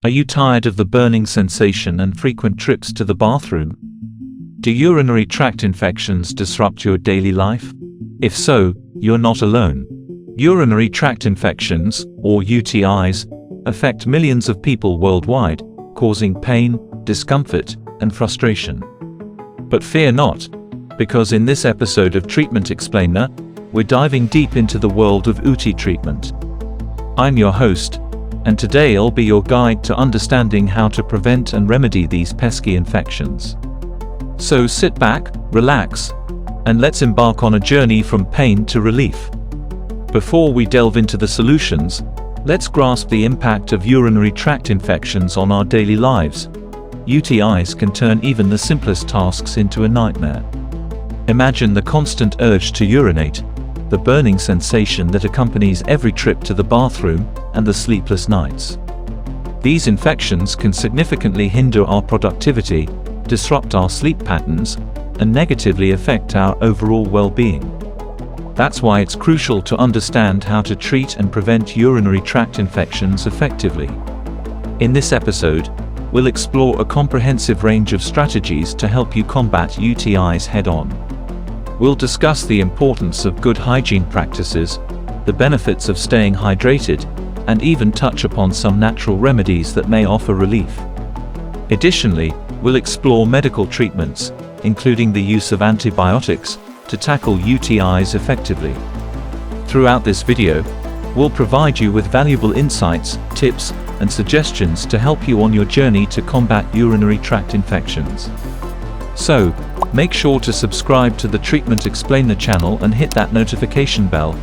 Are you tired of the burning sensation and frequent trips to the bathroom? Do urinary tract infections disrupt your daily life? If so, you're not alone. Urinary tract infections, or UTIs, affect millions of people worldwide, causing pain, discomfort, and frustration. But fear not, because in this episode of Treatment Explainer, we're diving deep into the world of UTI treatment. I'm your host, and today I'll be your guide to understanding how to prevent and remedy these pesky infections. So sit back, relax, and let's embark on a journey from pain to relief. Before we delve into the solutions, let's grasp the impact of urinary tract infections on our daily lives. UTIs can turn even the simplest tasks into a nightmare. Imagine the constant urge to urinate, the burning sensation that accompanies every trip to the bathroom, and the sleepless nights. These infections can significantly hinder our productivity, disrupt our sleep patterns, and negatively affect our overall well-being. That's why it's crucial to understand how to treat and prevent urinary tract infections effectively. In this episode, we'll explore a comprehensive range of strategies to help you combat UTIs head-on. We'll discuss the importance of good hygiene practices, the benefits of staying hydrated, and even touch upon some natural remedies that may offer relief. Additionally, we'll explore medical treatments, including the use of antibiotics, to tackle UTIs effectively. Throughout this video, we'll provide you with valuable insights, tips, and suggestions to help you on your journey to combat urinary tract infections. So, make sure to subscribe to the Treatment Explainer channel and hit that notification bell,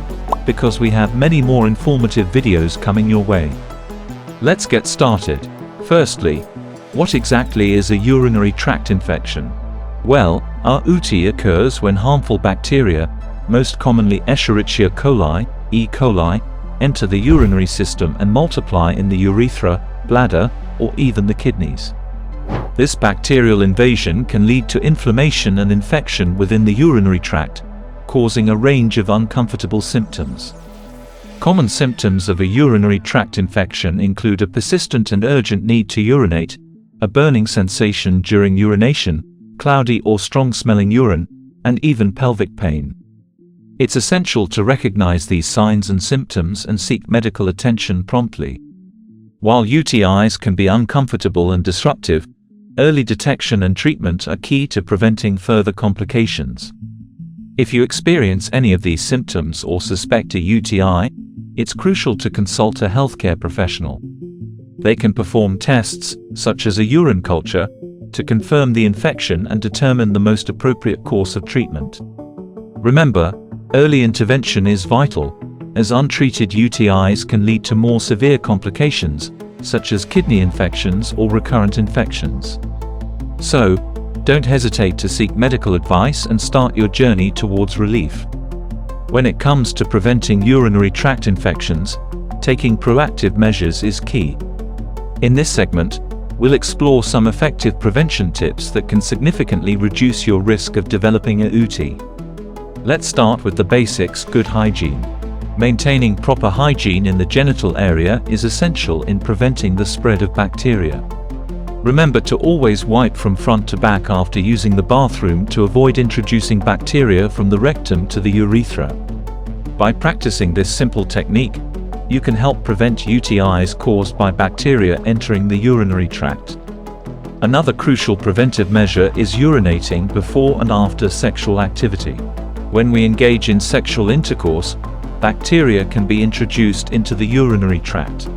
because we have many more informative videos coming your way. Let's get started. Firstly, what exactly is a urinary tract infection? Well, our UTI occurs when harmful bacteria, most commonly Escherichia coli, E. coli, enter the urinary system and multiply in the urethra, bladder, or even the kidneys. This bacterial invasion can lead to inflammation and infection within the urinary tract, causing a range of uncomfortable symptoms. Common symptoms of a urinary tract infection include a persistent and urgent need to urinate, a burning sensation during urination, cloudy or strong-smelling urine, and even pelvic pain. It's essential to recognize these signs and symptoms and seek medical attention promptly. While UTIs can be uncomfortable and disruptive, early detection and treatment are key to preventing further complications. If you experience any of these symptoms or suspect a UTI, it's crucial to consult a healthcare professional. They can perform tests, such as a urine culture, to confirm the infection and determine the most appropriate course of treatment. Remember, early intervention is vital, as untreated UTIs can lead to more severe complications, such as kidney infections or recurrent infections. So, don't hesitate to seek medical advice and start your journey towards relief. When it comes to preventing urinary tract infections, taking proactive measures is key. In this segment, we'll explore some effective prevention tips that can significantly reduce your risk of developing a UTI. Let's start with the basics: good hygiene. Maintaining proper hygiene in the genital area is essential in preventing the spread of bacteria. Remember to always wipe from front to back after using the bathroom to avoid introducing bacteria from the rectum to the urethra. By practicing this simple technique, you can help prevent UTIs caused by bacteria entering the urinary tract. Another crucial preventive measure is urinating before and after sexual activity. When we engage in sexual intercourse, bacteria can be introduced into the urinary tract.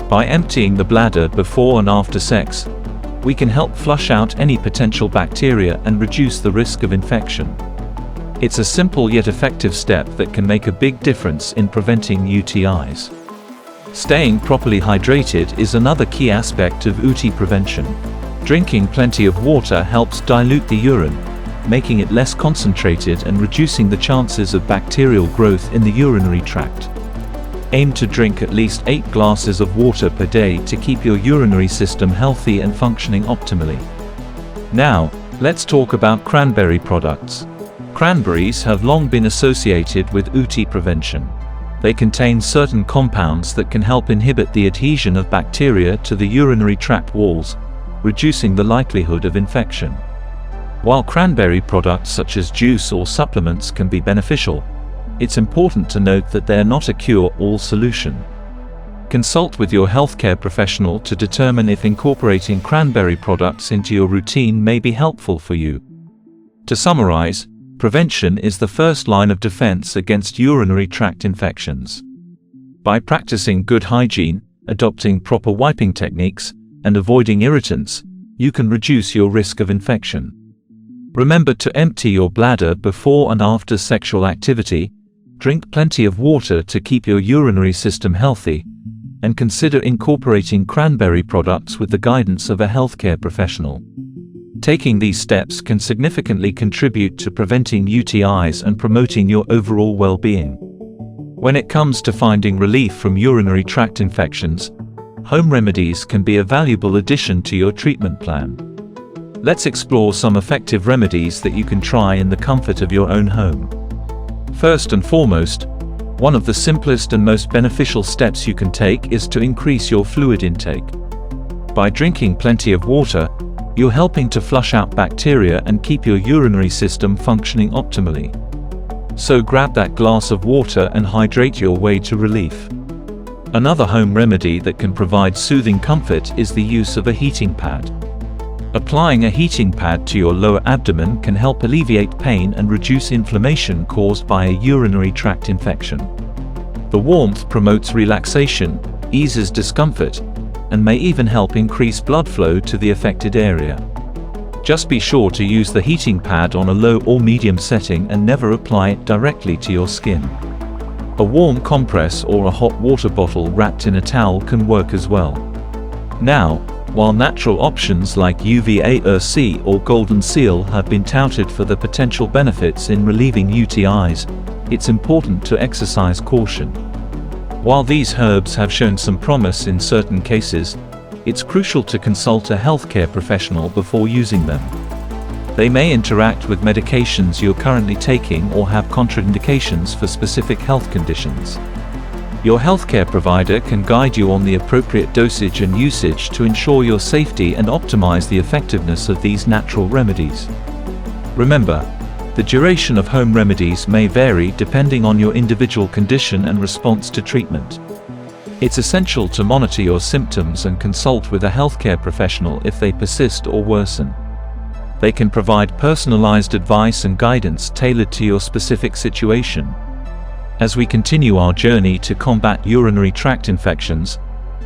By emptying the bladder before and after sex, we can help flush out any potential bacteria and reduce the risk of infection. It's a simple yet effective step that can make a big difference in preventing UTIs. Staying properly hydrated is another key aspect of UTI prevention. Drinking plenty of water helps dilute the urine, making it less concentrated and reducing the chances of bacterial growth in the urinary tract. Aim to drink at least 8 glasses of water per day to keep your urinary system healthy and functioning optimally. Now, let's talk about cranberry products. Cranberries have long been associated with UTI prevention. They contain certain compounds that can help inhibit the adhesion of bacteria to the urinary tract walls, reducing the likelihood of infection. While cranberry products such as juice or supplements can be beneficial, it's important to note that they are not a cure-all solution. Consult with your healthcare professional to determine if incorporating cranberry products into your routine may be helpful for you. To summarize, prevention is the first line of defense against urinary tract infections. By practicing good hygiene, adopting proper wiping techniques, and avoiding irritants, you can reduce your risk of infection. Remember to empty your bladder before and after sexual activity, drink plenty of water to keep your urinary system healthy, and consider incorporating cranberry products with the guidance of a healthcare professional. Taking these steps can significantly contribute to preventing UTIs and promoting your overall well-being. When it comes to finding relief from urinary tract infections, home remedies can be a valuable addition to your treatment plan. Let's explore some effective remedies that you can try in the comfort of your own home. First and foremost, one of the simplest and most beneficial steps you can take is to increase your fluid intake. By drinking plenty of water, you're helping to flush out bacteria and keep your urinary system functioning optimally. So grab that glass of water and hydrate your way to relief. Another home remedy that can provide soothing comfort is the use of a heating pad. Applying a heating pad to your lower abdomen can help alleviate pain and reduce inflammation caused by a urinary tract infection. The warmth promotes relaxation, eases discomfort, and may even help increase blood flow to the affected area. Just be sure to use the heating pad on a low or medium setting and never apply it directly to your skin. A warm compress or a hot water bottle wrapped in a towel can work as well. Now, while natural options like UVA-C or Golden Seal have been touted for the potential benefits in relieving UTIs, it's important to exercise caution. While these herbs have shown some promise in certain cases, it's crucial to consult a healthcare professional before using them. They may interact with medications you're currently taking or have contraindications for specific health conditions. Your healthcare provider can guide you on the appropriate dosage and usage to ensure your safety and optimize the effectiveness of these natural remedies. Remember, the duration of home remedies may vary depending on your individual condition and response to treatment. It's essential to monitor your symptoms and consult with a healthcare professional if they persist or worsen. They can provide personalized advice and guidance tailored to your specific situation. As we continue our journey to combat urinary tract infections,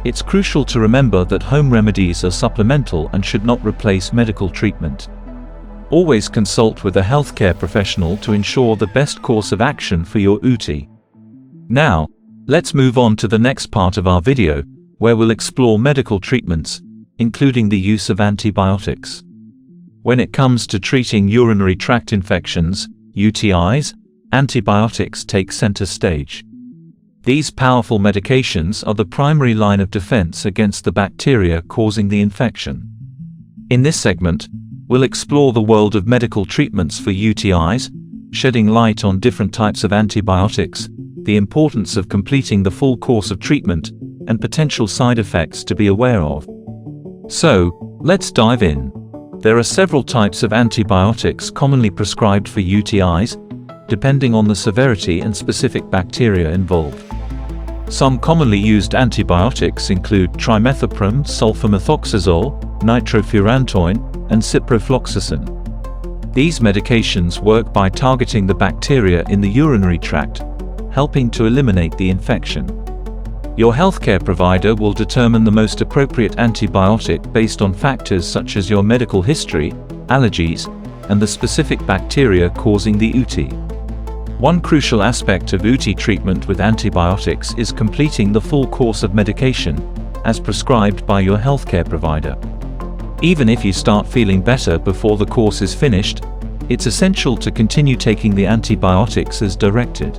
it's crucial to remember that home remedies are supplemental and should not replace medical treatment. Always consult with a healthcare professional to ensure the best course of action for your UTI. Now, let's move on to the next part of our video, where we'll explore medical treatments, including the use of antibiotics. When it comes to treating urinary tract infections, UTIs, antibiotics take center stage. These powerful medications are the primary line of defense against the bacteria causing the infection. In this segment, we'll explore the world of medical treatments for UTIs, shedding light on different types of antibiotics, the importance of completing the full course of treatment, and potential side effects to be aware of. So, let's dive in. There are several types of antibiotics commonly prescribed for UTIs, depending on the severity and specific bacteria involved. Some commonly used antibiotics include trimethoprim, sulfamethoxazole, nitrofurantoin, and ciprofloxacin. These medications work by targeting the bacteria in the urinary tract, helping to eliminate the infection. Your healthcare provider will determine the most appropriate antibiotic based on factors such as your medical history, allergies, and the specific bacteria causing the UTI. One crucial aspect of UTI treatment with antibiotics is completing the full course of medication, as prescribed by your healthcare provider. Even if you start feeling better before the course is finished, it's essential to continue taking the antibiotics as directed.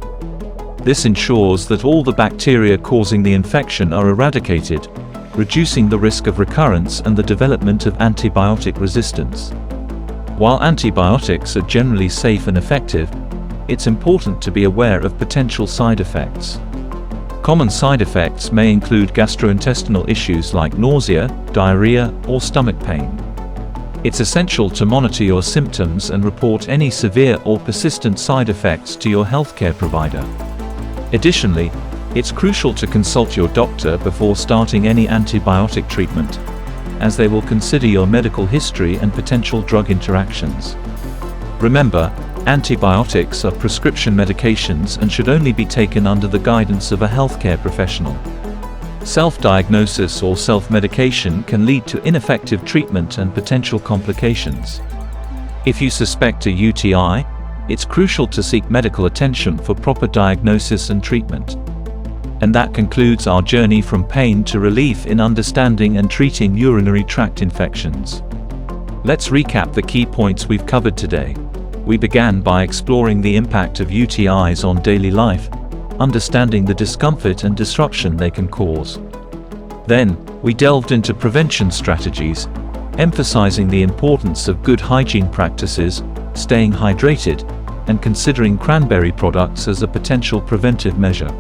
This ensures that all the bacteria causing the infection are eradicated, reducing the risk of recurrence and the development of antibiotic resistance. While antibiotics are generally safe and effective, it's important to be aware of potential side effects. Common side effects may include gastrointestinal issues like nausea, diarrhea, or stomach pain. It's essential to monitor your symptoms and report any severe or persistent side effects to your healthcare provider. Additionally, it's crucial to consult your doctor before starting any antibiotic treatment, as they will consider your medical history and potential drug interactions. Remember, antibiotics are prescription medications and should only be taken under the guidance of a healthcare professional. Self-diagnosis or self-medication can lead to ineffective treatment and potential complications. If you suspect a UTI, it's crucial to seek medical attention for proper diagnosis and treatment. And that concludes our journey from pain to relief in understanding and treating urinary tract infections. Let's recap the key points we've covered today. We began by exploring the impact of UTIs on daily life, understanding the discomfort and disruption they can cause. Then, we delved into prevention strategies, emphasizing the importance of good hygiene practices, staying hydrated, and considering cranberry products as a potential preventive measure.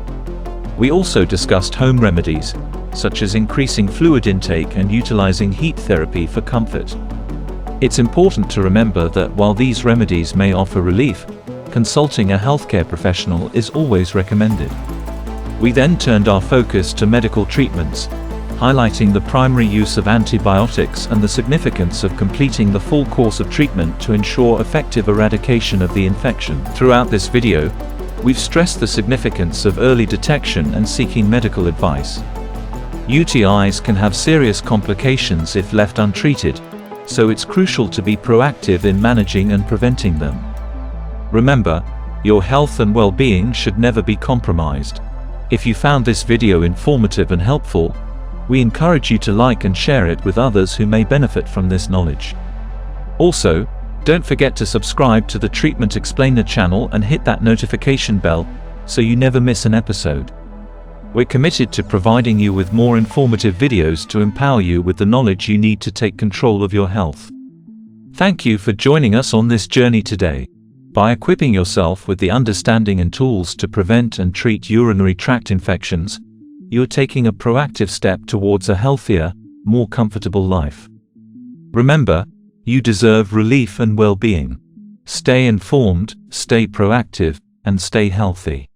We also discussed home remedies, such as increasing fluid intake and utilizing heat therapy for comfort. It's important to remember that while these remedies may offer relief, consulting a healthcare professional is always recommended. We then turned our focus to medical treatments, highlighting the primary use of antibiotics and the significance of completing the full course of treatment to ensure effective eradication of the infection. Throughout this video, we've stressed the significance of early detection and seeking medical advice. UTIs can have serious complications if left untreated, so it's crucial to be proactive in managing and preventing them. Remember, your health and well-being should never be compromised. If you found this video informative and helpful, we encourage you to like and share it with others who may benefit from this knowledge. Also, don't forget to subscribe to the Treatment Explainer channel and hit that notification bell so you never miss an episode. We're committed to providing you with more informative videos to empower you with the knowledge you need to take control of your health. Thank you for joining us on this journey today. By equipping yourself with the understanding and tools to prevent and treat urinary tract infections, you're taking a proactive step towards a healthier, more comfortable life. Remember, you deserve relief and well-being. Stay informed, stay proactive, and stay healthy.